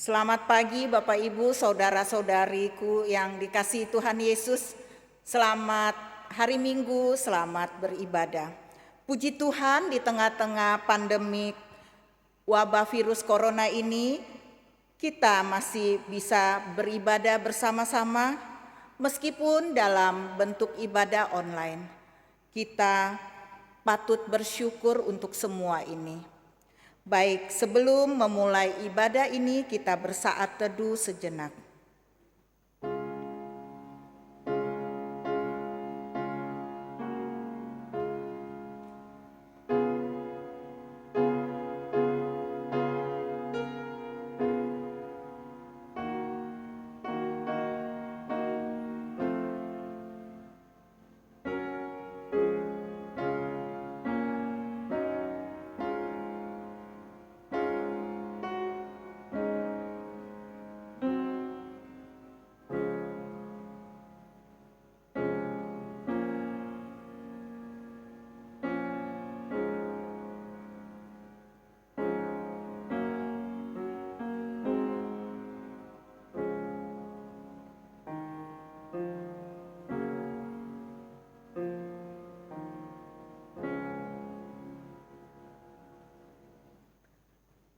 Selamat pagi Bapak Ibu, saudara-saudariku yang dikasihi Tuhan Yesus. Selamat hari Minggu, selamat beribadah. Puji Tuhan, di tengah-tengah pandemi wabah virus corona ini, kita masih bisa beribadah bersama-sama meskipun dalam bentuk ibadah online. Kita patut bersyukur untuk semua ini. Baik, sebelum memulai ibadah ini kita bersaat teduh sejenak.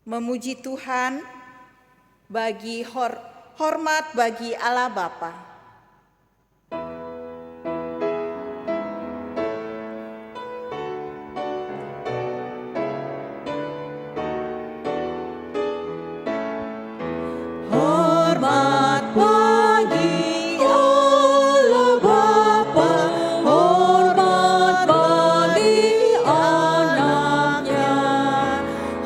Memuji Tuhan, bagi hormat bagi Allah Bapa. Hormat bagi Allah Bapa, hormat bagi anaknya,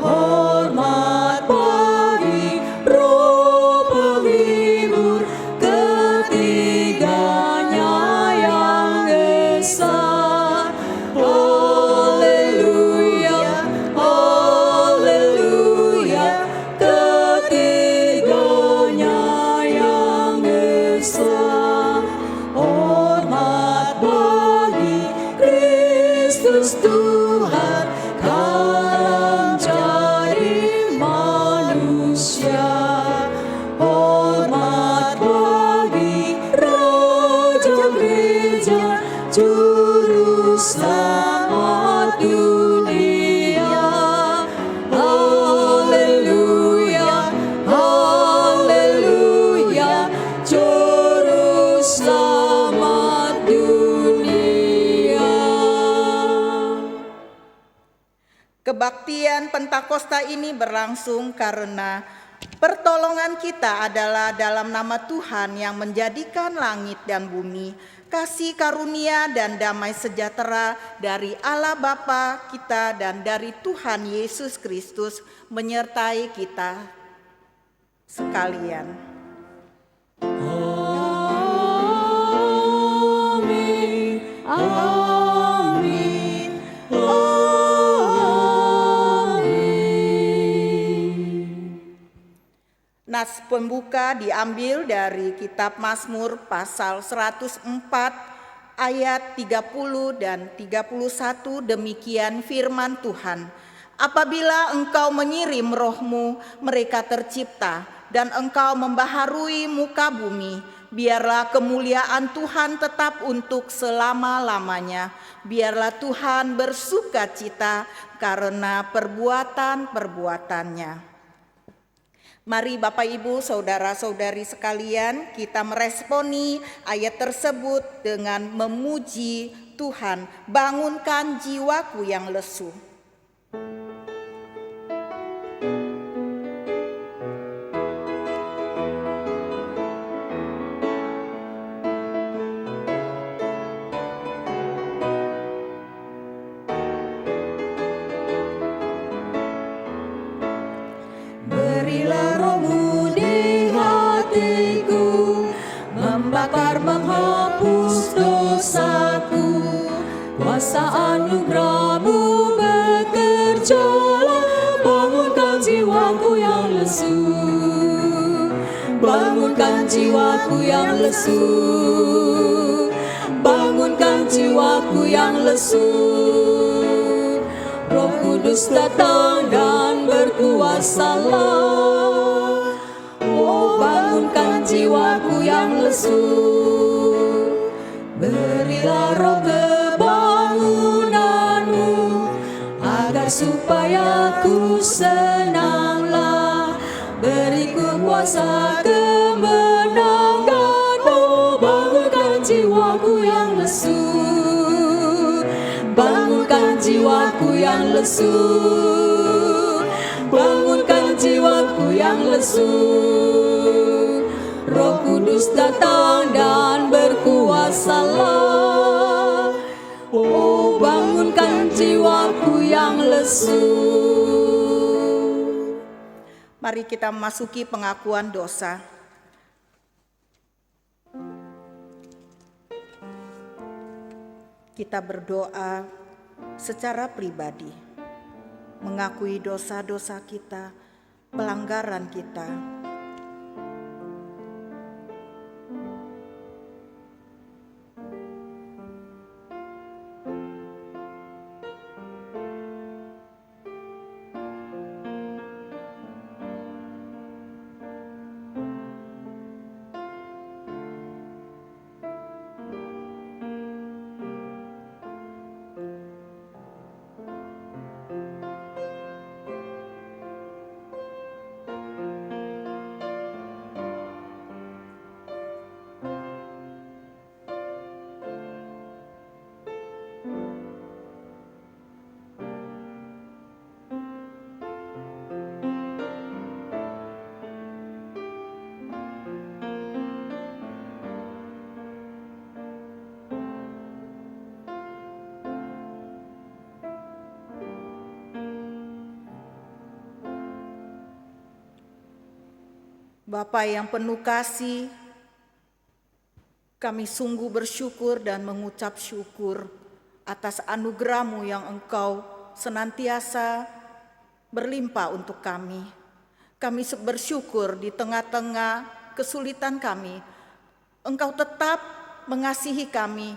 hormat bagi Roh penghibur ketiganya yang esa. Haleluya, haleluya, ketiganya yang esa. Hormat bagi Kristus Tuhan kalam jadi manusia. Hormat bagi Raja Gereja Juru Selamat dunia. Haleluya, haleluya, Juru Selamat dunia. Kebaktian Pentakosta ini berlangsung karena pertolongan kita adalah dalam nama Tuhan yang menjadikan langit dan bumi, kasih karunia dan damai sejahtera dari Allah Bapa kita dan dari Tuhan Yesus Kristus menyertai kita sekalian. Amin, amin, amin. Nas pembuka diambil dari kitab Mazmur pasal 104 ayat 30 dan 31. Demikian firman Tuhan. Apabila engkau mengirim rohmu, mereka tercipta, dan engkau membaharui muka bumi, biarlah kemuliaan Tuhan tetap untuk selama-lamanya. Biarlah Tuhan bersukacita karena perbuatan-perbuatannya. Mari Bapak Ibu, saudara-saudari sekalian, kita meresponi ayat tersebut dengan memuji Tuhan, bangunkan jiwaku yang lesu. Berilah rohmu di hatiku, membakar menghapus dosaku. Kuasa anugerahmu bekerjalah, bangunkan jiwaku yang lesu. Bangunkan jiwaku yang lesu. Bangunkan jiwaku yang lesu. Roh Kudus datang dan berkuasalah. Oh, bangunkan jiwaku yang lesu. Berilah roh kebangunanmu, agar supaya ku senanglah. Beriku kuasa kemenangan. Oh, bangunkan jiwaku yang lesu. Bangunkan jiwaku yang lesu. Bangunkan jiwaku yang lesu. Roh Kudus datang dan berkuasalah. Oh, bangunkan jiwaku yang lesu. Mari kita memasuki pengakuan dosa. Kita berdoa secara pribadi, mengakui dosa-dosa kita, pelanggaran kita. Bapa yang penuh kasih, kami sungguh bersyukur dan mengucap syukur atas anugerah-Mu yang Engkau senantiasa berlimpah untuk kami. Kami bersyukur di tengah-tengah kesulitan kami, Engkau tetap mengasihi kami,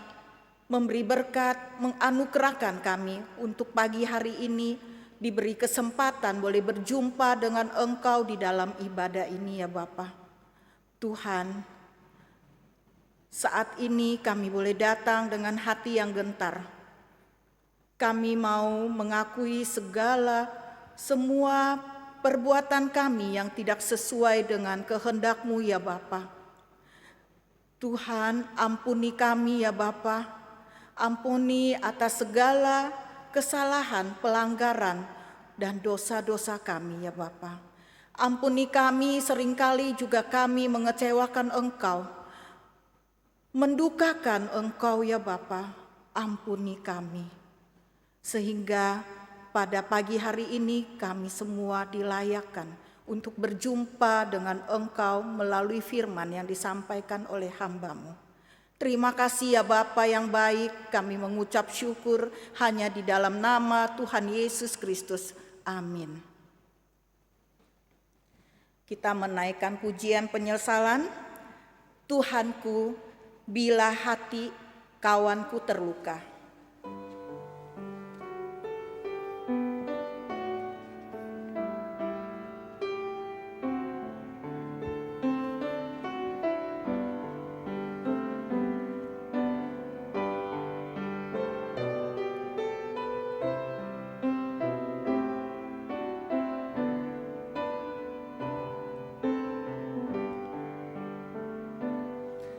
memberi berkat, menganugerahkan kami untuk pagi hari ini diberi kesempatan boleh berjumpa dengan Engkau di dalam ibadah ini ya Bapa. Tuhan, saat ini kami boleh datang dengan hati yang gentar. Kami mau mengakui semua perbuatan kami yang tidak sesuai dengan kehendak-Mu ya Bapa. Tuhan, ampuni kami ya Bapa. Ampuni atas segala kesalahan, pelanggaran, dan dosa-dosa kami ya Bapa. Ampuni kami, seringkali juga kami mengecewakan Engkau, mendukakan Engkau ya Bapa. Ampuni kami, sehingga pada pagi hari ini kami semua dilayakkan untuk berjumpa dengan Engkau melalui firman yang disampaikan oleh hamba-Mu. Terima kasih ya Bapa yang baik, kami mengucap syukur hanya di dalam nama Tuhan Yesus Kristus. Amin. Kita menaikkan pujian penyesalan. Tuhanku, bila hati kawanku terluka.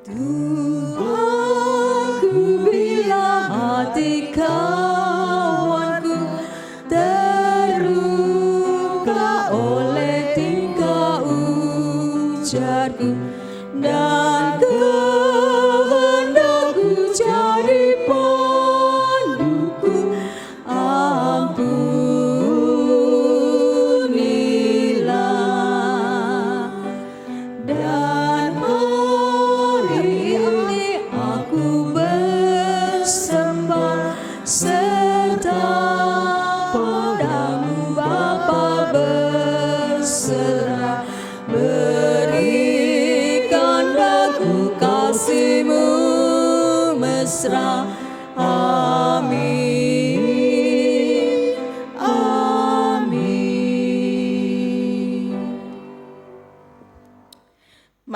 Tuhanku, bila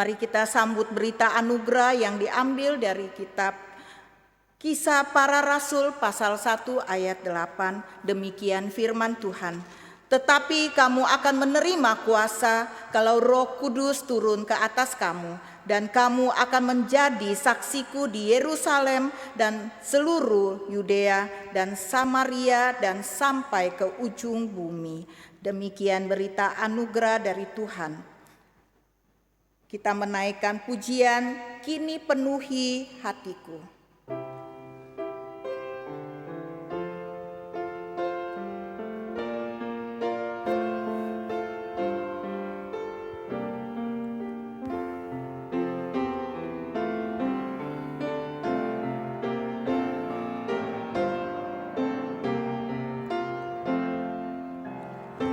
Mari kita sambut berita anugerah yang diambil dari kitab Kisah Para Rasul pasal 1 ayat 8. Demikian firman Tuhan. Tetapi kamu akan menerima kuasa kalau Roh Kudus turun ke atas kamu, dan kamu akan menjadi saksiku di Yerusalem dan seluruh Yudea dan Samaria dan sampai ke ujung bumi. Demikian berita anugerah dari Tuhan. Kita menaikkan pujian, kini penuhi hatiku.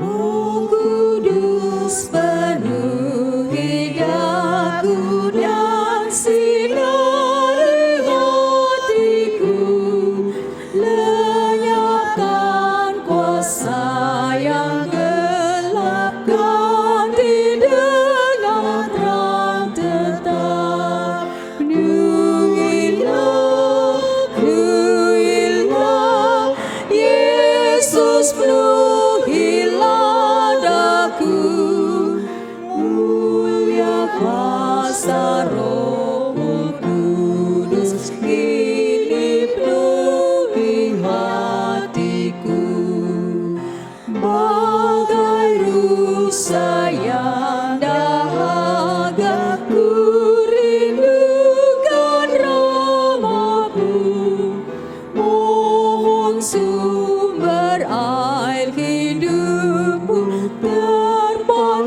Roh Kudus penuhi daku dan sinari hatiku, lenyapkan kuasa yang gelap, ganti dengan terang tetap. Penuhilah, penuhilah, Yesus penuhilah daku, mulia kuasa Roh Kudus kini penuhi hatiku. Bagai rusa yang dahaga, ku rindukan Ramaku. Mohon sumber air hidupmu terpancar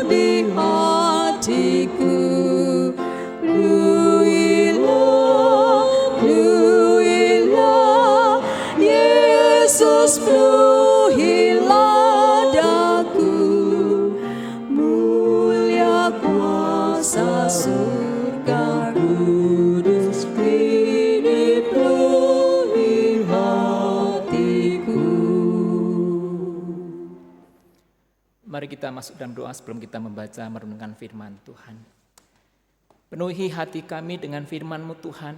di hatiku. Penuhilah, penuhilah, Yesus penuhilah daku, mulia kuasa surga kudus kini penuhi hatiku. Mari kita masuk dalam doa sebelum kita membaca merenungkan firman Tuhan. Penuhi hati kami dengan firman-Mu Tuhan,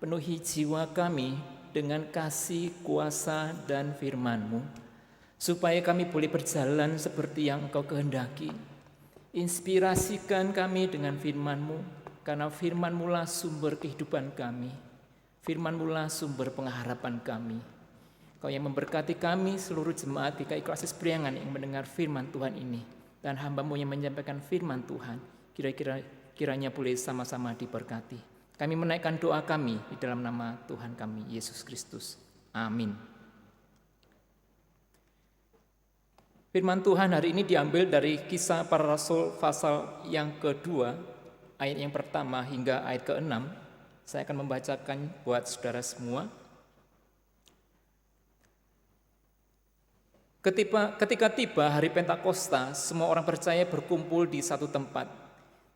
penuhi jiwa kami dengan kasih, kuasa, dan firman-Mu, supaya kami boleh berjalan seperti yang Engkau kehendaki. Inspirasikan kami dengan firman-Mu, karena firman-Mu lah sumber kehidupan kami, firman-Mu lah sumber pengharapan kami. Kau yang memberkati kami seluruh jemaat GKI Koasis Priangan yang mendengar firman Tuhan ini, dan hamba-Mu yang menyampaikan firman Tuhan, kiranya boleh sama-sama diberkati. Kami menaikkan doa kami di dalam nama Tuhan kami, Yesus Kristus. Amin. Firman Tuhan hari ini diambil dari Kisah Para Rasul pasal yang kedua, ayat yang pertama hingga ayat ke-6. Saya akan membacakan buat saudara semua. Ketika tiba hari Pentakosta, semua orang percaya berkumpul di satu tempat.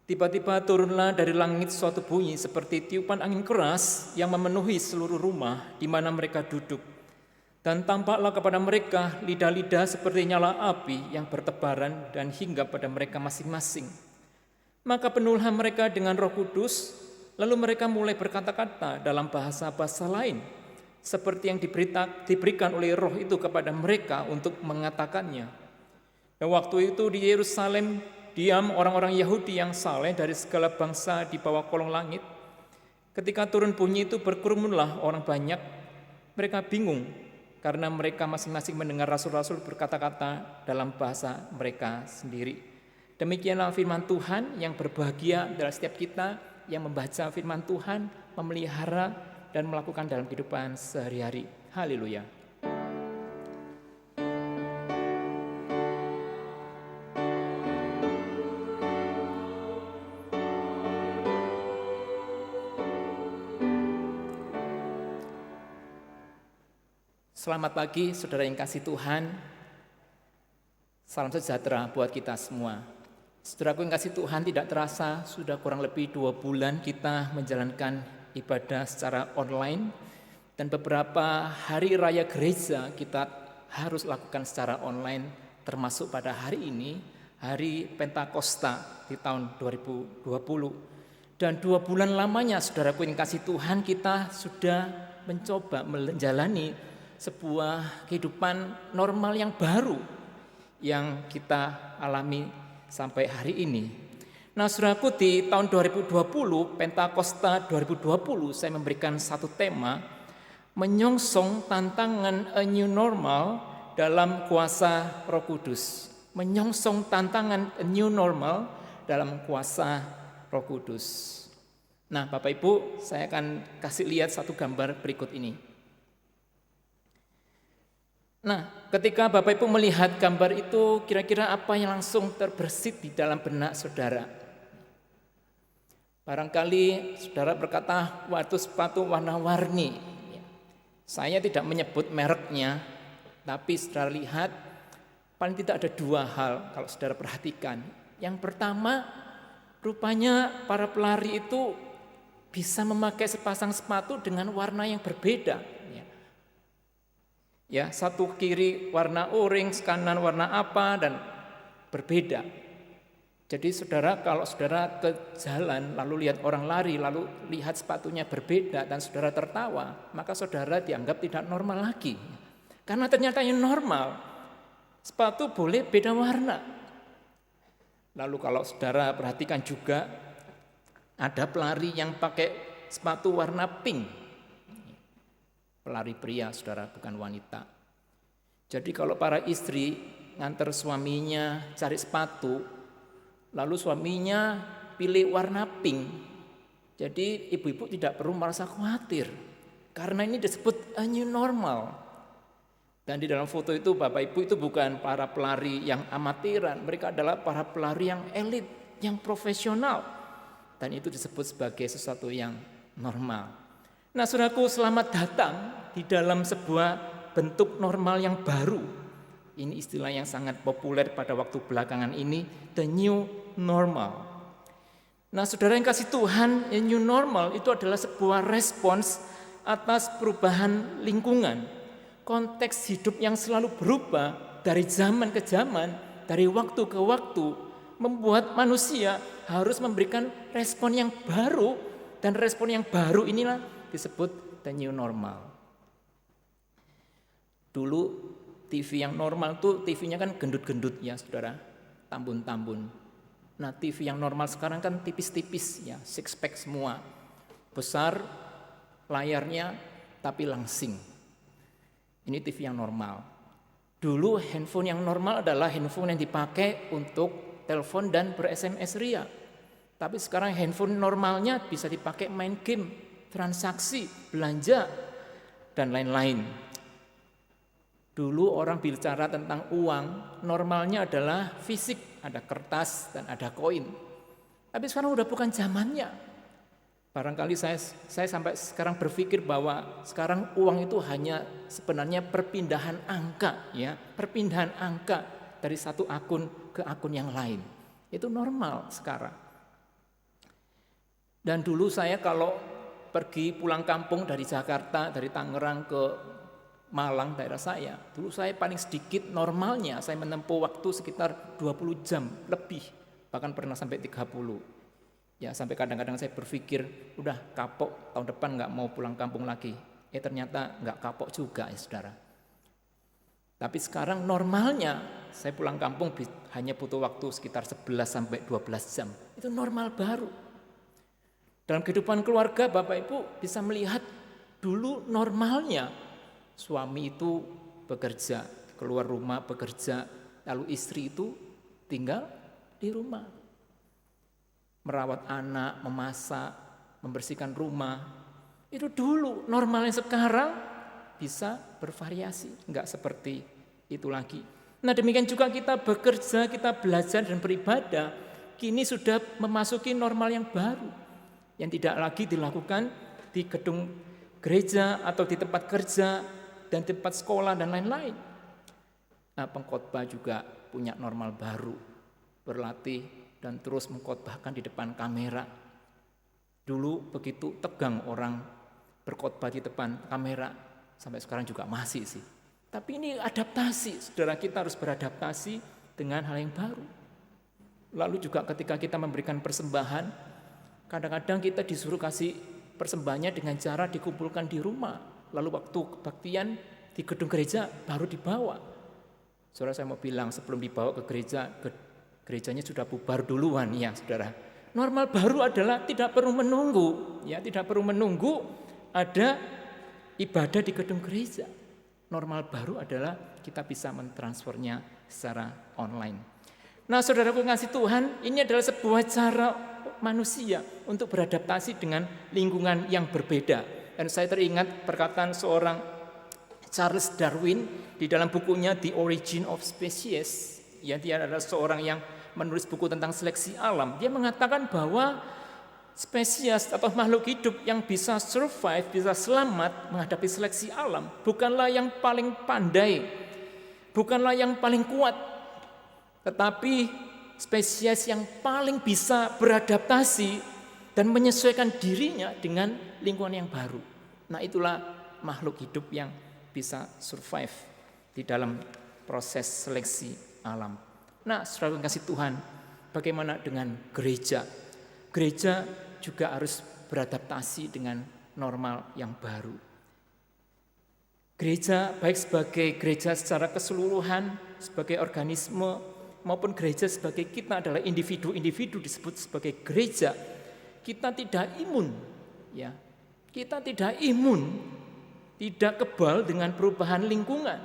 Tiba-tiba turunlah dari langit suatu bunyi seperti tiupan angin keras yang memenuhi seluruh rumah di mana mereka duduk. Dan tampaklah kepada mereka lidah-lidah seperti nyala api yang bertebaran dan hinggap pada mereka masing-masing. Maka penuhlah mereka dengan Roh Kudus, lalu mereka mulai berkata-kata dalam bahasa-bahasa lain, seperti yang diberikan oleh Roh itu kepada mereka untuk mengatakannya. Dan waktu itu di Yerusalem diam orang-orang Yahudi yang saleh dari segala bangsa di bawah kolong langit. Ketika turun bunyi itu berkerumunlah orang banyak. Mereka bingung karena mereka masing-masing mendengar rasul-rasul berkata-kata dalam bahasa mereka sendiri. Demikianlah firman Tuhan. Yang berbahagia adalah setiap kita yang membaca firman Tuhan, memelihara dan melakukan dalam kehidupan sehari-hari. Haleluya. Selamat pagi saudara yang kasih Tuhan. Salam sejahtera buat kita semua. Saudaraku yang kasih Tuhan, tidak terasa sudah kurang lebih 2 bulan kita menjalankan ibadah secara online, dan beberapa hari raya gereja kita harus lakukan secara online, termasuk pada hari ini hari Pentakosta di tahun 2020. Dan 2 bulan lamanya saudaraku yang kasih Tuhan, kita sudah mencoba menjalani sebuah kehidupan normal yang baru yang kita alami sampai hari ini. Nah saudaraku, di tahun 2020, Pentakosta 2020, saya memberikan satu tema, menyongsong tantangan a new normal dalam kuasa Roh Kudus. Menyongsong tantangan a new normal dalam kuasa Roh Kudus. Nah Bapak Ibu, saya akan kasih lihat satu gambar berikut ini. Nah ketika Bapak Ibu melihat gambar itu, kira-kira apa yang langsung terbersit di dalam benak saudara? Barangkali saudara berkata, waktu sepatu warna-warni. Saya tidak menyebut mereknya, tapi saudara lihat, paling tidak ada 2 hal kalau saudara perhatikan. Yang pertama, rupanya para pelari itu bisa memakai sepasang sepatu dengan warna yang berbeda. Ya, satu kiri warna orange, kanan warna apa, dan berbeda. Jadi saudara, kalau saudara ke jalan lalu lihat orang lari, lalu lihat sepatunya berbeda dan saudara tertawa, maka saudara dianggap tidak normal lagi. Karena ternyata yang normal, sepatu boleh beda warna. Lalu kalau saudara perhatikan juga, ada pelari yang pakai sepatu warna pink. Pelari pria, saudara, bukan wanita. Jadi kalau para istri nganter suaminya cari sepatu, lalu suaminya pilih warna pink, jadi ibu-ibu tidak perlu merasa khawatir, karena ini disebut a new normal. Dan di dalam foto itu Bapak Ibu itu bukan para pelari yang amatiran, mereka adalah para pelari yang elit, yang profesional. Dan itu disebut sebagai sesuatu yang normal. Nah saudaraku, selamat datang di dalam sebuah bentuk normal yang baru. Ini istilah yang sangat populer pada waktu belakangan ini, the new normal. Nah saudara yang kasih Tuhan, the new normal itu adalah sebuah respons atas perubahan lingkungan. Konteks hidup yang selalu berubah dari zaman ke zaman, dari waktu ke waktu, membuat manusia harus memberikan respon yang baru, dan respon yang baru inilah disebut the new normal. Dulu TV yang normal tuh TV-nya kan gendut-gendut ya saudara, tambun-tambun. Nah TV yang normal sekarang kan tipis-tipis ya, six pack semua, besar layarnya tapi langsing. Ini TV yang normal. Dulu handphone yang normal adalah handphone yang dipakai untuk telepon dan ber-SMS ria. Tapi sekarang handphone normalnya bisa dipakai main game, transaksi, belanja, dan lain-lain. Dulu orang bicara tentang uang, normalnya adalah fisik, ada kertas dan ada koin. Tapi sekarang udah bukan zamannya. Barangkali saya sampai sekarang berpikir bahwa sekarang uang itu hanya sebenarnya perpindahan angka ya, perpindahan angka dari satu akun ke akun yang lain. Itu normal sekarang. Dan dulu saya kalau pergi pulang kampung dari Jakarta, dari Tangerang ke Malang daerah saya, dulu saya paling sedikit normalnya saya menempuh waktu sekitar 20 jam lebih, bahkan pernah sampai 30. Ya sampai kadang-kadang saya berpikir udah kapok, tahun depan nggak mau pulang kampung lagi. Ternyata nggak kapok juga ya saudara. Tapi sekarang normalnya saya pulang kampung hanya butuh waktu sekitar 11 sampai 12 jam. Itu normal baru. Dalam kehidupan keluarga Bapak Ibu bisa melihat dulu normalnya suami itu bekerja, keluar rumah bekerja, lalu istri itu tinggal di rumah. Merawat anak, memasak, membersihkan rumah. Itu dulu, normalnya sekarang bisa bervariasi, enggak seperti itu lagi. Nah demikian juga kita bekerja, kita belajar dan beribadah, kini sudah memasuki normal yang baru, yang tidak lagi dilakukan di gedung gereja atau di tempat kerja dan tempat sekolah dan lain-lain. Nah pengkhotbah juga punya normal baru, berlatih dan terus mengkhotbahkan di depan kamera. Dulu begitu tegang orang berkhotbah di depan kamera, sampai sekarang juga masih sih. Tapi ini adaptasi, saudara, kita harus beradaptasi dengan hal yang baru. Lalu juga ketika kita memberikan persembahan, kadang-kadang kita disuruh kasih persembahannya dengan cara dikumpulkan di rumah. Lalu waktu kebaktian di gedung gereja baru dibawa. Saudara, saya mau bilang sebelum dibawa ke gereja, gerejanya sudah bubar duluan ya saudara. Normal baru adalah tidak perlu menunggu, ya tidak perlu menunggu ada ibadah di gedung gereja. Normal baru adalah kita bisa mentransfernya secara online. Nah saudaraku kasih Tuhan, ini adalah sebuah cara manusia untuk beradaptasi dengan lingkungan yang berbeda. Dan saya teringat perkataan seorang Charles Darwin di dalam bukunya The Origin of Species. Ya, dia adalah seorang yang menulis buku tentang seleksi alam. Dia mengatakan bahwa spesies atau makhluk hidup yang bisa survive, bisa selamat menghadapi seleksi alam, bukanlah yang paling pandai, bukanlah yang paling kuat, tetapi spesies yang paling bisa beradaptasi dan menyesuaikan dirinya dengan lingkungan yang baru. Nah itulah makhluk hidup yang bisa survive di dalam proses seleksi alam. Nah saudara kasih Tuhan, bagaimana dengan gereja? Gereja juga harus beradaptasi dengan normal yang baru. Gereja baik sebagai gereja secara keseluruhan, sebagai organisme, maupun gereja sebagai kita adalah individu-individu disebut sebagai gereja. Kita tidak imun, ya. Kita tidak imun, tidak kebal dengan perubahan lingkungan.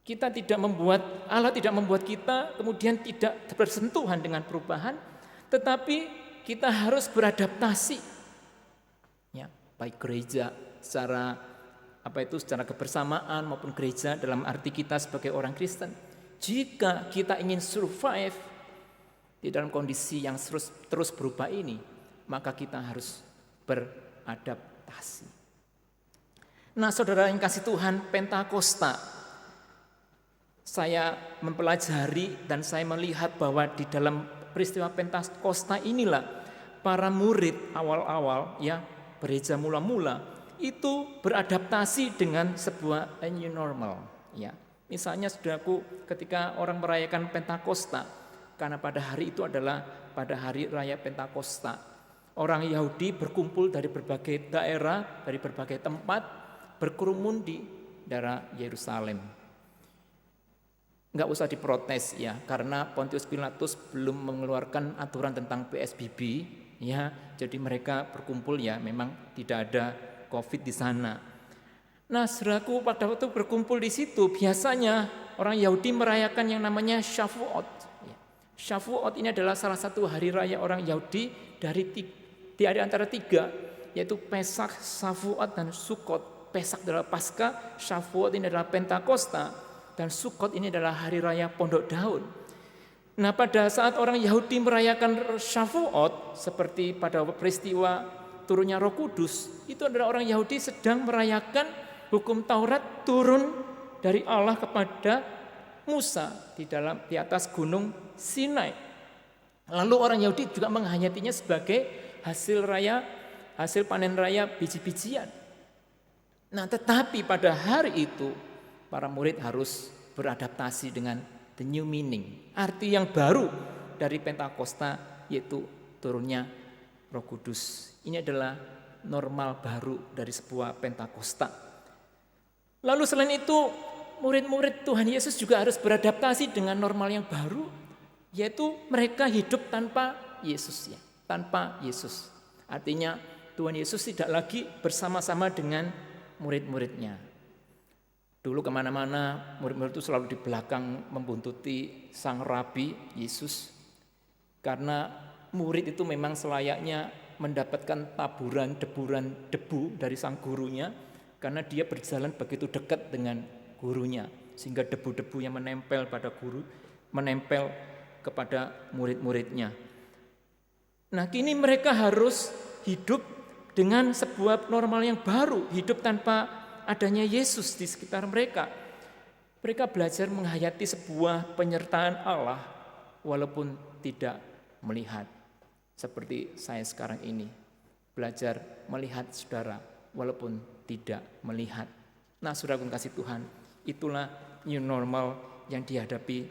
Kita tidak membuat, Allah tidak membuat kita kemudian tidak bersentuhan dengan perubahan, tetapi kita harus beradaptasi. Ya, baik gereja secara secara kebersamaan maupun gereja dalam arti kita sebagai orang Kristen. Jika kita ingin survive di dalam kondisi yang terus berubah ini, maka kita harus beradaptasi. Nah, saudara yang kasih Tuhan, Pentakosta, saya mempelajari dan saya melihat bahwa di dalam peristiwa Pentakosta inilah para murid awal-awal ya gereja mula-mula itu beradaptasi dengan sebuah new normal ya. Misalnya saudaraku, ketika orang merayakan Pentakosta, karena pada hari itu adalah pada hari raya Pentakosta, orang Yahudi berkumpul dari berbagai daerah, dari berbagai tempat, berkerumun di daerah Yerusalem. Enggak usah diprotes ya, karena Pontius Pilatus belum mengeluarkan aturan tentang PSBB ya, jadi mereka berkumpul ya, memang tidak ada COVID di sana. Nah, saudaraku, pada waktu berkumpul di situ, biasanya orang Yahudi merayakan yang namanya Shavuot. Shavuot ini adalah salah satu hari raya orang Yahudi di antara tiga, yaitu Pesak, Shavuot, dan Sukkot. Pesak adalah Paskah, Shavuot ini adalah Pentakosta, dan Sukkot ini adalah hari raya Pondok Daun. Nah, pada saat orang Yahudi merayakan Shavuot, seperti pada peristiwa turunnya Roh Kudus, itu adalah orang Yahudi sedang merayakan hukum Taurat turun dari Allah kepada Musa di atas gunung Sinai. Lalu orang Yahudi juga menghayatinya sebagai hasil panen raya biji-bijian. Nah, tetapi pada hari itu para murid harus beradaptasi dengan the new meaning, arti yang baru dari Pentakosta, yaitu turunnya Roh Kudus. Ini adalah normal baru dari sebuah Pentakosta. Lalu selain itu, murid-murid Tuhan Yesus juga harus beradaptasi dengan normal yang baru, yaitu mereka hidup tanpa Yesus ya, tanpa Yesus. Artinya Tuhan Yesus tidak lagi bersama-sama dengan murid-muridnya. Dulu kemana-mana murid-murid itu selalu di belakang membuntuti sang rabi Yesus, karena murid itu memang selayaknya mendapatkan taburan debu dari sang gurunya, karena dia berjalan begitu dekat dengan gurunya, sehingga debu-debu yang menempel pada guru menempel kepada murid-muridnya. Nah, kini mereka harus hidup dengan sebuah normal yang baru, hidup tanpa adanya Yesus di sekitar mereka. Mereka belajar menghayati sebuah penyertaan Allah walaupun tidak melihat. Seperti saya sekarang ini, belajar melihat saudara walaupun tidak melihat. Nah, saudara kasih Tuhan, itulah new normal yang dihadapi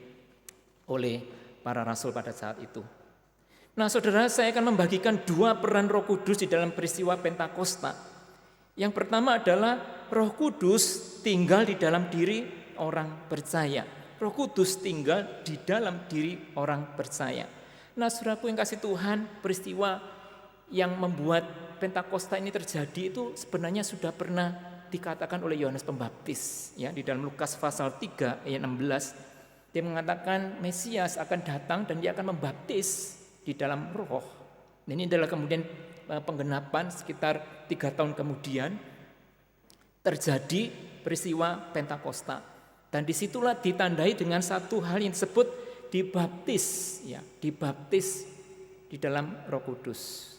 oleh para rasul pada saat itu. Nah saudara, saya akan membagikan 2 peran Roh Kudus di dalam peristiwa Pentakosta. Yang pertama adalah Roh Kudus tinggal di dalam diri orang percaya. Roh Kudus tinggal di dalam diri orang percaya. Nah saudaraku yang kasih Tuhan, peristiwa yang membuat Pentakosta ini terjadi itu sebenarnya sudah pernah dikatakan oleh Yohanes Pembaptis, ya, di dalam Lukas pasal 3 ayat 16. Dia mengatakan Mesias akan datang dan dia akan membaptis di dalam Roh. Ini adalah kemudian penggenapan sekitar 3 tahun kemudian terjadi peristiwa Pentakosta. Dan disitulah ditandai dengan satu hal yang disebut dibaptis, ya, dibaptis di dalam Roh Kudus.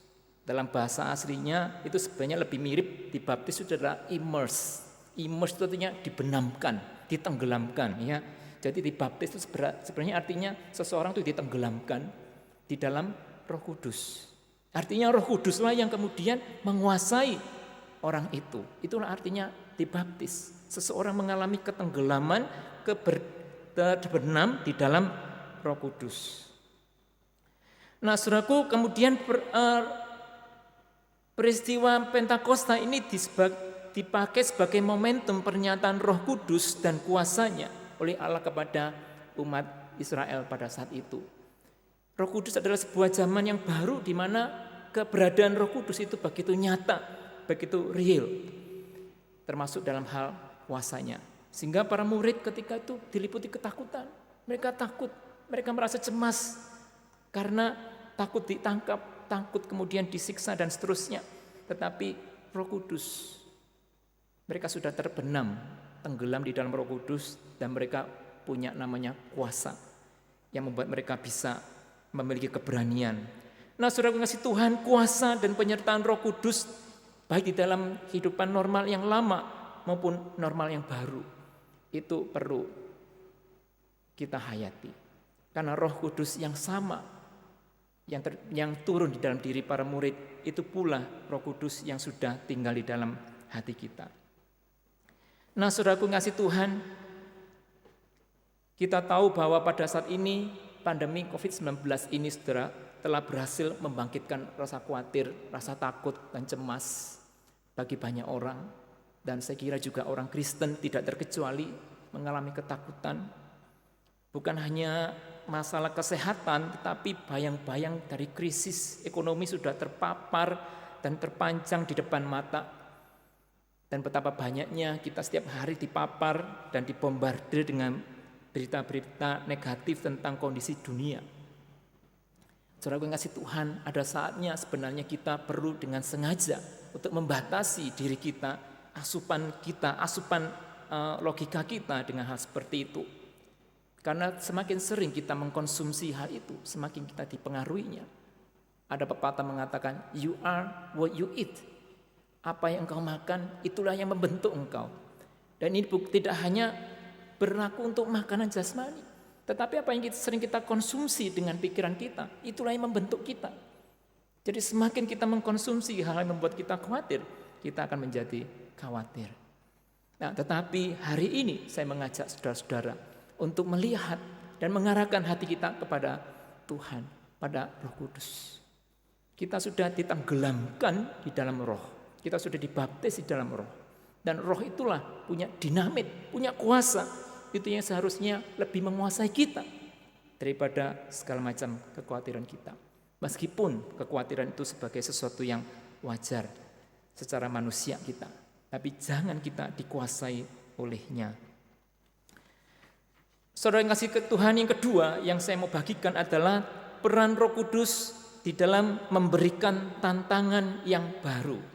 Dalam bahasa aslinya itu sebenarnya lebih mirip dibaptis itu adalah immerse. Immerse itu artinya dibenamkan, ditenggelamkan, ya. Jadi dibaptis itu sebenarnya artinya seseorang itu ditenggelamkan di dalam Roh Kudus. Artinya Roh Kuduslah yang kemudian menguasai orang itu. Itulah artinya dibaptis. Seseorang mengalami ketenggelaman, terbenam di dalam Roh Kudus. Nah, saudaraku, kemudian peristiwa Pentakosta ini dipakai sebagai momentum pernyataan Roh Kudus dan kuasanya oleh Allah kepada umat Israel pada saat itu. Roh Kudus adalah sebuah zaman yang baru di mana keberadaan Roh Kudus itu begitu nyata, begitu real, termasuk dalam hal kuasanya. Sehingga para murid ketika itu diliputi ketakutan. Mereka takut, mereka merasa cemas karena takut ditangkap, takut kemudian disiksa dan seterusnya. Tetapi Roh Kudus, mereka sudah terbenam, tenggelam di dalam Roh Kudus, dan mereka punya namanya kuasa yang membuat mereka bisa memiliki keberanian. Nah, saudara kasih Tuhan, kuasa dan penyertaan Roh Kudus baik di dalam kehidupan normal yang lama maupun normal yang baru itu perlu kita hayati. Karena Roh Kudus yang sama yang turun di dalam diri para murid itu pula Roh Kudus yang sudah tinggal di dalam hati kita. Nah, saudaraku ngasih Tuhan, kita tahu bahwa pada saat ini pandemi COVID-19 ini saudara telah berhasil membangkitkan rasa khawatir, rasa takut dan cemas bagi banyak orang. Dan saya kira juga orang Kristen tidak terkecuali mengalami ketakutan. Bukan hanya masalah kesehatan, tetapi bayang-bayang dari krisis ekonomi sudah terpapar dan terpancang di depan mata. Dan betapa banyaknya kita setiap hari dipapar dan dibombardir dengan berita-berita negatif tentang kondisi dunia. Saudara yang kasih Tuhan, ada saatnya sebenarnya kita perlu dengan sengaja untuk membatasi diri kita, asupan logika kita dengan hal seperti itu. Karena semakin sering kita mengkonsumsi hal itu, semakin kita dipengaruhinya. Ada pepatah mengatakan, you are what you eat. Apa yang engkau makan, itulah yang membentuk engkau. Dan ini tidak hanya berlaku untuk makanan jasmani, tetapi apa yang sering kita konsumsi dengan pikiran kita, itulah yang membentuk kita. Jadi semakin kita mengkonsumsi hal yang membuat kita khawatir, kita akan menjadi khawatir. Nah, tetapi hari ini saya mengajak saudara-saudara untuk melihat dan mengarahkan hati kita kepada Tuhan, pada Roh Kudus. Kita sudah ditenggelamkan di dalam Roh. Kita sudah dibaptis di dalam Roh. Dan Roh itulah punya dinamit, punya kuasa. Itu yang seharusnya lebih menguasai kita daripada segala macam kekhawatiran kita. Meskipun kekhawatiran itu sebagai sesuatu yang wajar secara manusia kita. Tapi jangan kita dikuasai olehnya. Saudara yang kasih ke Tuhan, yang kedua yang saya mau bagikan adalah peran Roh Kudus di dalam memberikan tantangan yang baru.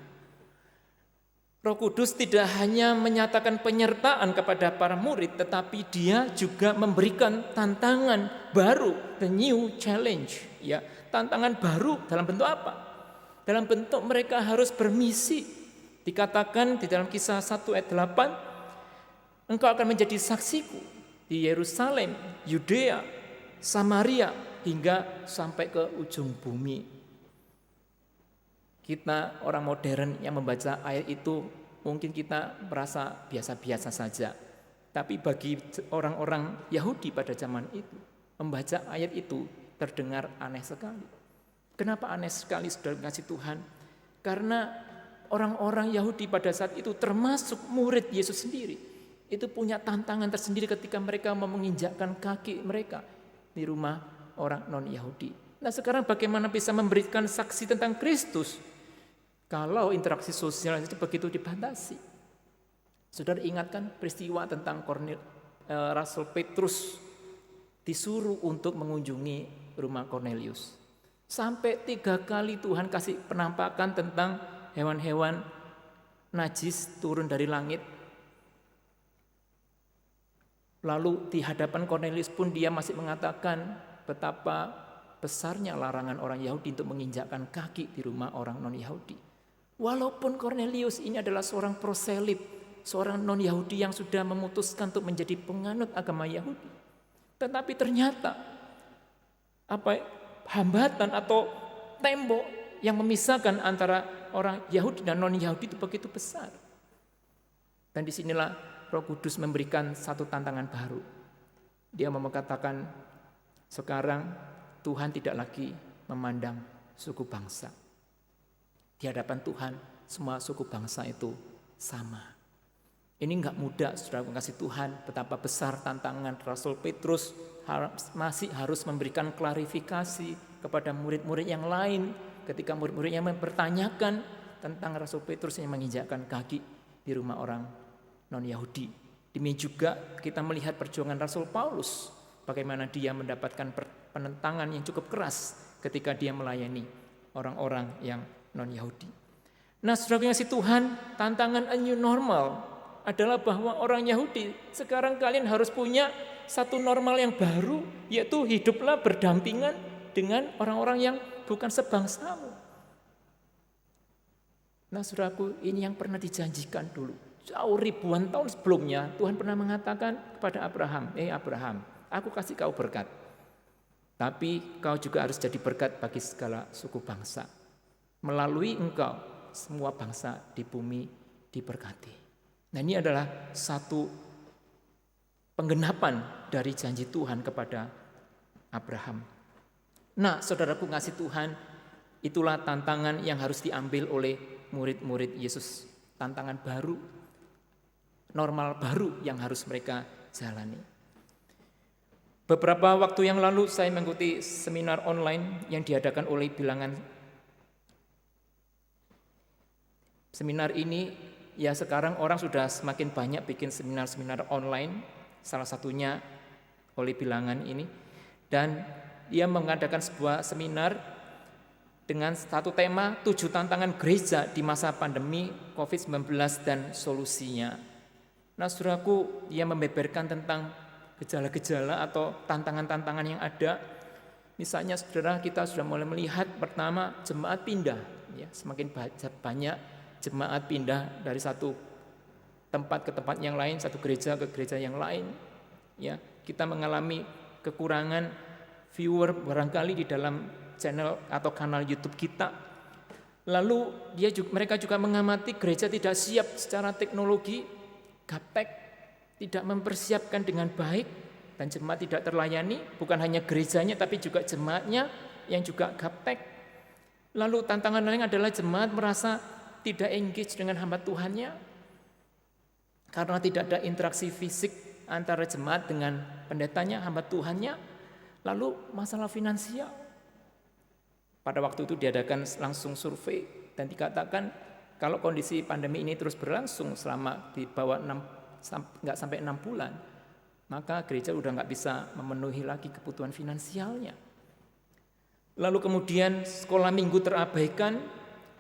Roh Kudus tidak hanya menyatakan penyertaan kepada para murid, tetapi dia juga memberikan tantangan baru, the new challenge. Ya, tantangan baru dalam bentuk apa? Dalam bentuk mereka harus bermisi. Dikatakan di dalam Kisah 1 ayat 8, engkau akan menjadi saksiku di Yerusalem, Yudea, Samaria, hingga sampai ke ujung bumi. Kita orang modern yang membaca ayat itu mungkin kita merasa biasa-biasa saja. Tapi bagi orang-orang Yahudi pada zaman itu, membaca ayat itu terdengar aneh sekali. Kenapa aneh sekali saudara kasih Tuhan? Karena orang-orang Yahudi pada saat itu termasuk murid Yesus sendiri, itu punya tantangan tersendiri ketika mereka mau menginjakkan kaki mereka di rumah orang non-Yahudi. Nah sekarang bagaimana bisa memberikan saksi tentang Kristus kalau interaksi sosial itu begitu dibatasi? Saudara ingatkan peristiwa tentang Rasul Petrus disuruh untuk mengunjungi rumah Kornelius. Sampai 3 kali Tuhan kasih penampakan tentang hewan-hewan najis turun dari langit. Lalu di hadapan Kornelius pun dia masih mengatakan betapa besarnya larangan orang Yahudi untuk menginjakkan kaki di rumah orang non-Yahudi. Walaupun Kornelius ini adalah seorang proselit, seorang non-Yahudi yang sudah memutuskan untuk menjadi penganut agama Yahudi. Tetapi ternyata hambatan atau tembok yang memisahkan antara orang Yahudi dan non-Yahudi itu begitu besar. Dan disinilah Roh Kudus memberikan satu tantangan baru. Dia mengatakan sekarang Tuhan tidak lagi memandang suku bangsa. Di hadapan Tuhan semua suku bangsa itu sama. Ini enggak mudah, saudara kasih Tuhan, betapa besar tantangan Rasul Petrus masih harus memberikan klarifikasi kepada murid-murid yang lain ketika murid-muridnya mempertanyakan tentang Rasul Petrus yang menginjakkan kaki di rumah orang non-Yahudi. Demikian juga kita melihat perjuangan Rasul Paulus, bagaimana dia mendapatkan penentangan yang cukup keras ketika dia melayani orang-orang yang non-Yahudi. Nah, saudara yang kasih Tuhan, tantangan a new normal adalah bahwa orang Yahudi sekarang kalian harus punya satu normal yang baru, yaitu hiduplah berdampingan dengan orang-orang yang bukan sebangsamu. Nah saudaraku, ini yang pernah dijanjikan dulu. Jauh ribuan tahun sebelumnya Tuhan pernah mengatakan kepada Abraham, Abraham, aku kasih kau berkat, tapi kau juga harus jadi berkat bagi segala suku bangsa. Melalui engkau semua bangsa di bumi diberkati. Nah ini adalah satu penggenapan dari janji Tuhan kepada Abraham. Nah saudaraku ngasih Tuhan, itulah tantangan yang harus diambil oleh murid-murid Yesus. Tantangan baru, normal baru yang harus mereka jalani. Beberapa waktu yang lalu saya mengikuti seminar online yang diadakan oleh Bilangan. Seminar ini ya sekarang orang sudah semakin banyak bikin seminar-seminar online. Salah satunya oleh Bilangan ini, dan dia mengadakan sebuah seminar dengan satu tema 7 tantangan gereja di masa pandemi COVID-19 dan solusinya. Nah saudaraku, dia membeberkan tentang gejala-gejala atau tantangan-tantangan yang ada. Misalnya saudara, kita sudah mulai melihat pertama jemaat pindah, ya, semakin banyak jemaat pindah dari satu tempat ke tempat yang lain, satu gereja ke gereja yang lain. Ya, kita mengalami kekurangan viewer barangkali di dalam channel atau kanal YouTube kita. Lalu mereka juga mengamati gereja tidak siap secara teknologi, gaptek, tidak mempersiapkan dengan baik, dan jemaat tidak terlayani. Bukan hanya gerejanya tapi juga jemaatnya yang juga gaptek. Lalu tantangan lain adalah jemaat merasa tidak engage dengan hamba Tuhannya, karena tidak ada interaksi fisik antara jemaat dengan pendetanya, hamba Tuhannya. Lalu masalah finansial. Pada waktu itu diadakan langsung survei dan dikatakan kalau kondisi pandemi ini terus berlangsung selama di bawah nggak sampai 6 bulan, maka gereja udah nggak bisa memenuhi lagi kebutuhan finansialnya. Lalu kemudian sekolah minggu terabaikan,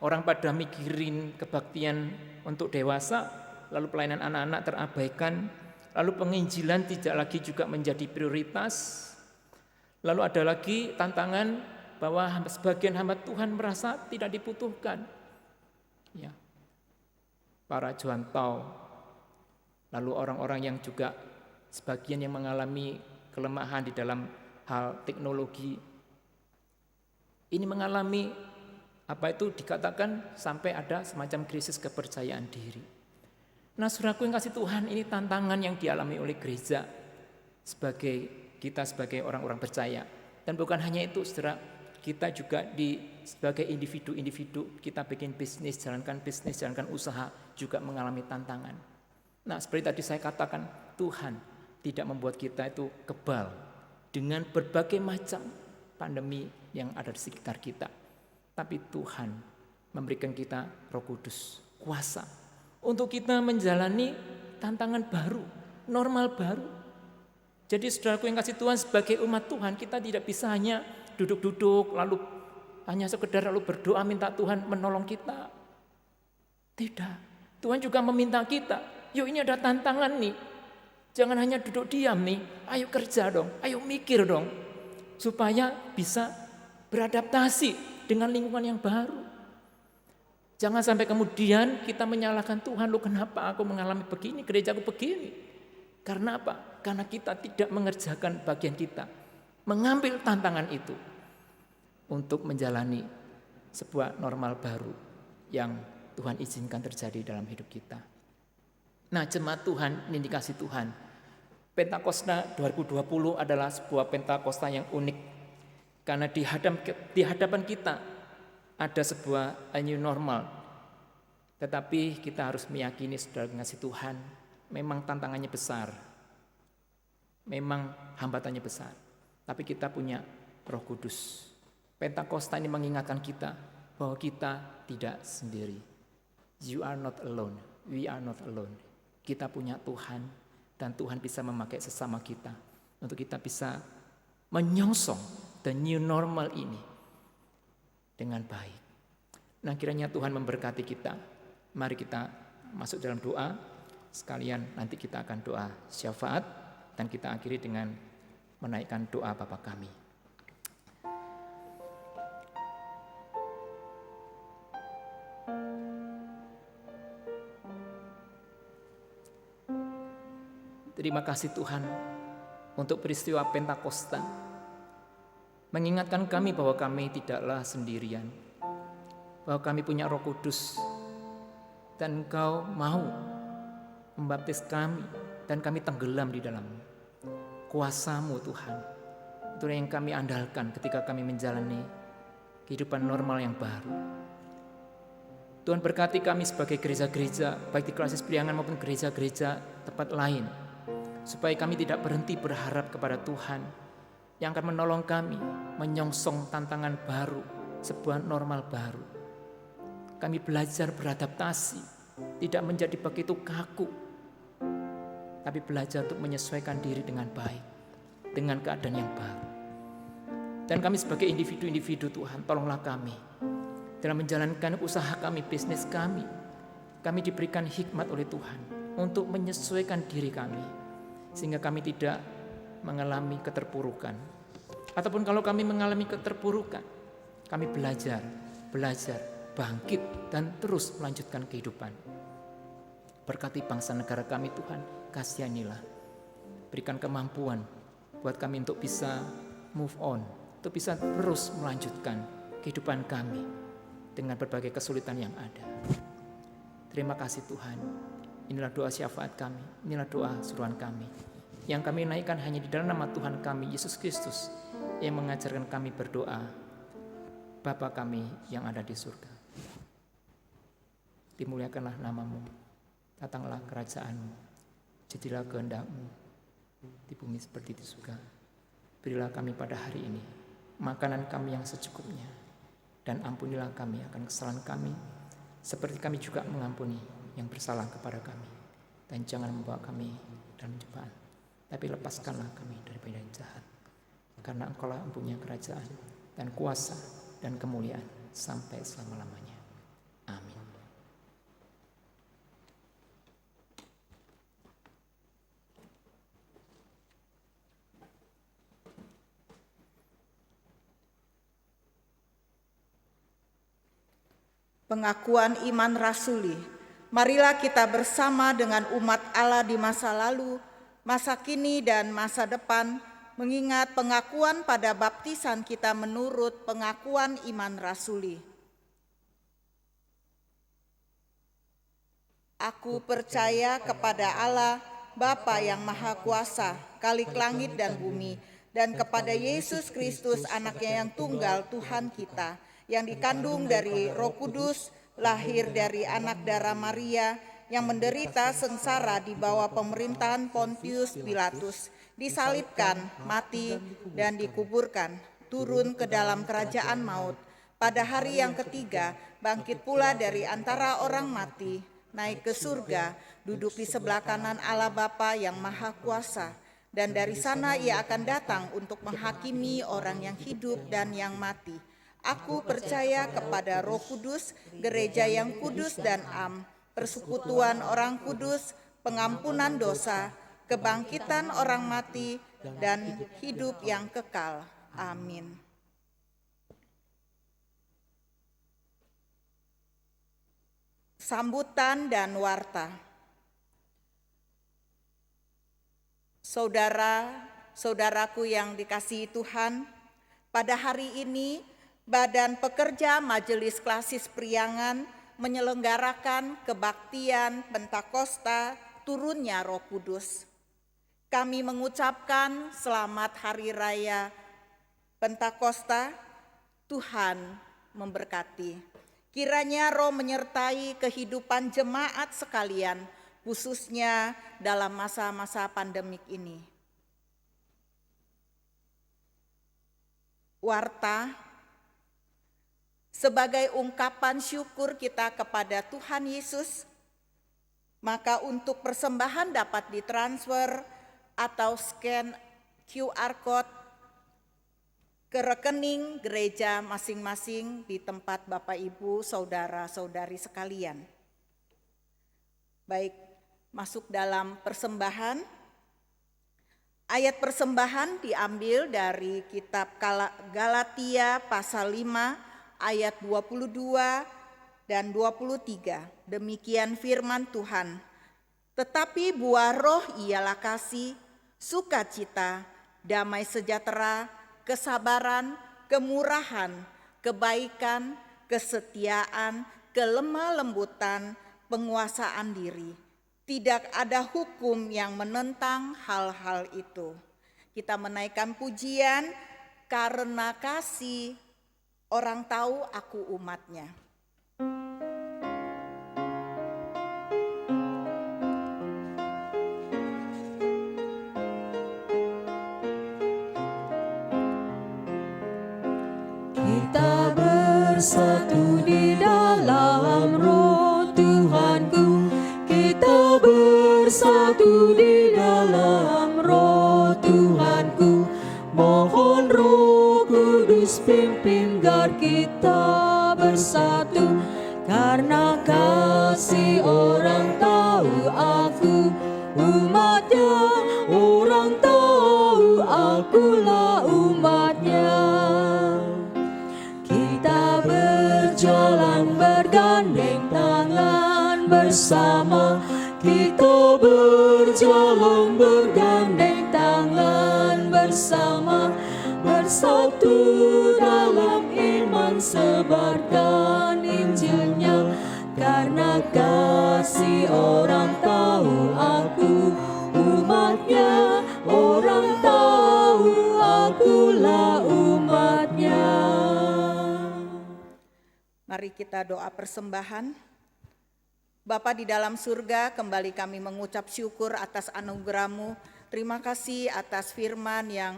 orang pada mikirin kebaktian untuk dewasa, lalu pelayanan anak-anak terabaikan, lalu penginjilan tidak lagi juga menjadi prioritas. Lalu ada lagi tantangan bahwa sebagian hamba Tuhan merasa tidak dibutuhkan. Ya. Para juantau, lalu orang-orang yang juga sebagian yang mengalami kelemahan di dalam hal teknologi, ini mengalami dikatakan sampai ada semacam krisis kepercayaan diri. Nah saudaraku yang kasih Tuhan, ini tantangan yang dialami oleh gereja sebagai kita sebagai orang-orang percaya. Dan bukan hanya itu, saudara, kita juga sebagai individu-individu, kita bikin bisnis, jalankan usaha, juga mengalami tantangan. Nah, seperti tadi saya katakan, Tuhan tidak membuat kita itu kebal dengan berbagai macam pandemi yang ada di sekitar kita. Tapi Tuhan memberikan kita Roh Kudus, kuasa untuk kita menjalani tantangan baru, normal baru. Jadi saudaraku yang kasih Tuhan, sebagai umat Tuhan, kita tidak bisa hanya duduk-duduk lalu hanya sekedar lalu berdoa minta Tuhan menolong kita. Tidak. Tuhan juga meminta kita, yuk ini ada tantangan nih. Jangan hanya duduk diam nih, ayo kerja dong, ayo mikir dong. Supaya bisa beradaptasi dengan lingkungan yang baru. Jangan sampai kemudian kita menyalahkan Tuhan, lu kenapa aku mengalami begini, gerejaku begini. Karena apa? Karena kita tidak mengerjakan bagian kita. Mengambil tantangan itu untuk menjalani sebuah normal baru yang Tuhan izinkan terjadi dalam hidup kita. Nah, jemaat Tuhan, ini dikasih Tuhan. Pentakosta 2020 adalah sebuah Pentakosta yang unik. Karena di hadapan kita ada sebuah new normal. Tetapi kita harus meyakini, saudara kasih Tuhan, memang tantangannya besar. Memang hambatannya besar. Tapi kita punya Roh Kudus. Pentakosta ini mengingatkan kita bahwa kita tidak sendiri. You are not alone. We are not alone. Kita punya Tuhan dan Tuhan bisa memakai sesama kita untuk kita bisa menyongsong the new normal ini dengan baik. Nah, kiranya Tuhan memberkati kita. Mari kita masuk dalam doa. Sekalian nanti kita akan doa syafaat dan kita akhiri dengan menaikkan doa Bapa kami. Terima kasih Tuhan untuk peristiwa Pentakosta. Mengingatkan kami bahwa kami tidaklah sendirian. Bahwa kami punya Roh Kudus. Dan Engkau mau membaptis kami dan kami tenggelam di dalam kuasa-Mu Tuhan. Itulah yang kami andalkan ketika kami menjalani kehidupan normal yang baru. Tuhan berkati kami sebagai gereja-gereja, baik di Krisis Priangan maupun gereja-gereja tempat lain. Supaya kami tidak berhenti berharap kepada Tuhan yang akan menolong kami menyongsong tantangan baru, sebuah normal baru. Kami belajar beradaptasi, tidak menjadi begitu kaku, tapi belajar untuk menyesuaikan diri dengan baik, dengan keadaan yang baru. Dan kami sebagai individu-individu Tuhan, tolonglah kami dalam menjalankan usaha kami, bisnis kami. Kami diberikan hikmat oleh Tuhan untuk menyesuaikan diri kami, sehingga kami tidak mengalami keterpurukan. Ataupun kalau kami mengalami keterpurukan, kami belajar, bangkit dan terus melanjutkan kehidupan. Berkati bangsa negara kami Tuhan, kasihanilah. Berikan kemampuan buat kami untuk bisa move on, untuk bisa terus melanjutkan kehidupan kami dengan berbagai kesulitan yang ada. Terima kasih Tuhan. Inilah doa syafaat kami, inilah doa suruhan kami. Yang kami naikkan hanya di dalam nama Tuhan kami, Yesus Kristus, yang mengajarkan kami berdoa. Bapa kami yang ada di surga. Dimuliakanlah nama-Mu, datanglah kerajaan-Mu, jadilah kehendak-Mu di bumi seperti di surga. Berilah kami pada hari ini makanan kami yang secukupnya, dan ampunilah kami akan kesalahan kami, seperti kami juga mengampuni yang bersalah kepada kami. Dan jangan membawa kami dalam pencobaan, tapi lepaskanlah kami daripada yang jahat. Karena Engkau-lah yang punya kerajaan dan kuasa dan kemuliaan sampai selama-lamanya. Amin. Pengakuan iman rasuli. Marilah kita bersama dengan umat Allah di masa lalu, masa kini dan masa depan, mengingat pengakuan pada baptisan kita menurut pengakuan iman rasuli. Aku percaya kepada Allah, Bapa yang Maha Kuasa, Khalik langit dan bumi, dan kepada Yesus Kristus anaknya yang tunggal Tuhan kita, yang dikandung dari Roh Kudus, lahir dari anak darah Maria, yang menderita sengsara di bawah pemerintahan Pontius Pilatus, disalibkan, mati, dan dikuburkan, turun ke dalam kerajaan maut. Pada hari yang ketiga, bangkit pula dari antara orang mati, naik ke surga, duduk di sebelah kanan Allah Bapa yang Maha Kuasa, dan dari sana ia akan datang untuk menghakimi orang yang hidup dan yang mati. Aku percaya kepada Roh Kudus, gereja yang kudus dan am, persekutuan orang kudus, pengampunan dosa, kebangkitan orang mati, dan hidup yang kekal. Amin. Sambutan dan warta. Saudara-saudaraku yang dikasihi Tuhan, pada hari ini Badan Pekerja Majelis Klasis Priangan menyelenggarakan kebaktian Pentakosta turunnya Roh Kudus. Kami mengucapkan selamat Hari Raya Pentakosta. Tuhan memberkati. Kiranya Roh menyertai kehidupan jemaat sekalian, khususnya dalam masa-masa pandemik ini. Warta, sebagai ungkapan syukur kita kepada Tuhan Yesus, maka untuk persembahan dapat ditransfer atau scan QR Code ke rekening gereja masing-masing di tempat Bapak Ibu, saudara-saudari sekalian. Baik, masuk dalam persembahan. Ayat persembahan diambil dari kitab Galatia pasal 5 ayat 22 dan 23. Demikian firman Tuhan. Tetapi buah roh ialah kasih, sukacita, damai sejahtera, kesabaran, kemurahan, kebaikan, kesetiaan, kelemah lembutan, penguasaan diri. Tidak ada hukum yang menentang hal-hal itu. Kita menaikkan pujian karena kasih, orang tahu aku umatnya. Kita bersatu di dalam Roh Tuhanku. Kita bersatu di dalam Roh Tuhanku. Mohon Roh Kudus pimpin gar kita bersatu. Karena kasih orang tahu aku umatnya. Orang tahu akulah umatnya. Kita berjalan bergandeng tangan bersama. Kita berjalan bergandeng tangan bersama. Bersatu dalam iman sebarkan Injilnya. Karena kasih orang tahu aku umatnya. Orang tahu akulah umatnya. Mari kita doa persembahan. Bapa di dalam surga, kembali kami mengucap syukur atas anugerah-Mu. Terima kasih atas firman yang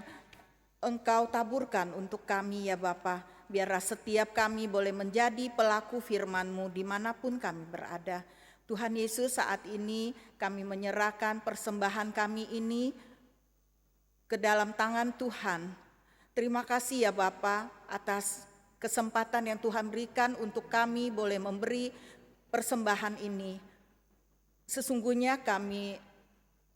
Engkau taburkan untuk kami ya Bapa. Biarlah setiap kami boleh menjadi pelaku firman-Mu dimanapun kami berada. Tuhan Yesus, saat ini kami menyerahkan persembahan kami ini ke dalam tangan Tuhan. Terima kasih ya Bapa atas kesempatan yang Tuhan berikan untuk kami boleh memberi persembahan ini. Sesungguhnya kami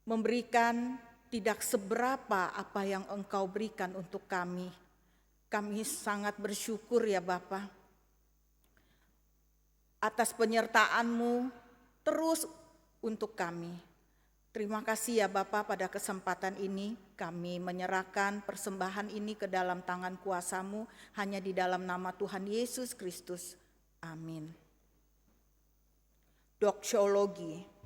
memberikan tidak seberapa apa yang Engkau berikan untuk kami. Kami sangat bersyukur ya Bapa atas penyertaan-Mu terus untuk kami. Terima kasih ya Bapa, pada kesempatan ini kami menyerahkan persembahan ini ke dalam tangan kuasa-Mu hanya di dalam nama Tuhan Yesus Kristus. Amin. Doxologi.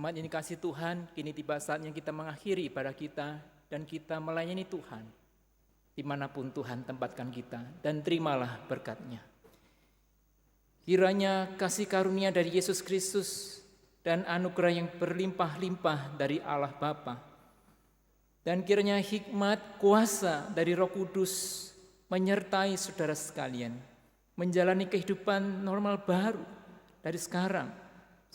Jemaat yang dikasihi Tuhan, kini tiba saatnya kita mengakhiri ibadah kita dan kita melayani Tuhan dimanapun Tuhan tempatkan kita, dan terimalah berkat-Nya. Kiranya kasih karunia dari Yesus Kristus dan anugerah yang berlimpah-limpah dari Allah Bapa, dan kiranya hikmat kuasa dari Roh Kudus menyertai saudara sekalian menjalani kehidupan normal baru dari sekarang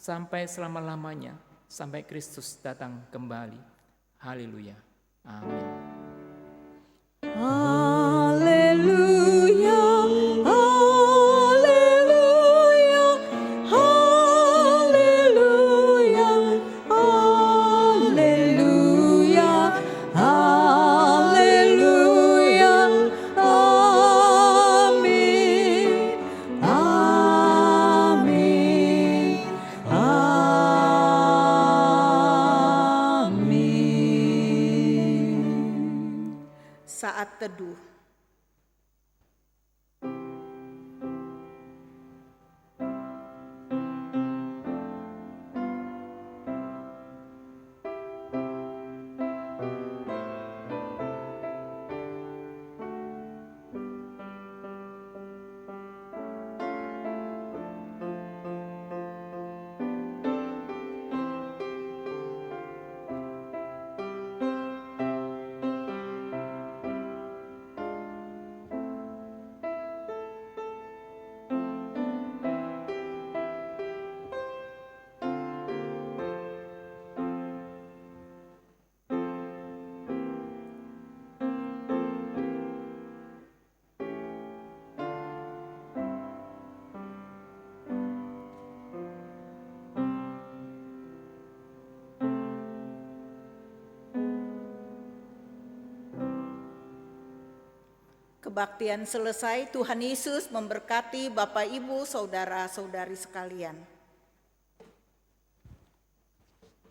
sampai selama-lamanya, sampai Kristus datang kembali. Haleluya. Amin. Haleluya, haleluya, haleluya, haleluya, haleluya, amin, amin, amin. Saat teduh. Kebaktian selesai, Tuhan Yesus memberkati Bapak, Ibu, Saudara-saudari sekalian.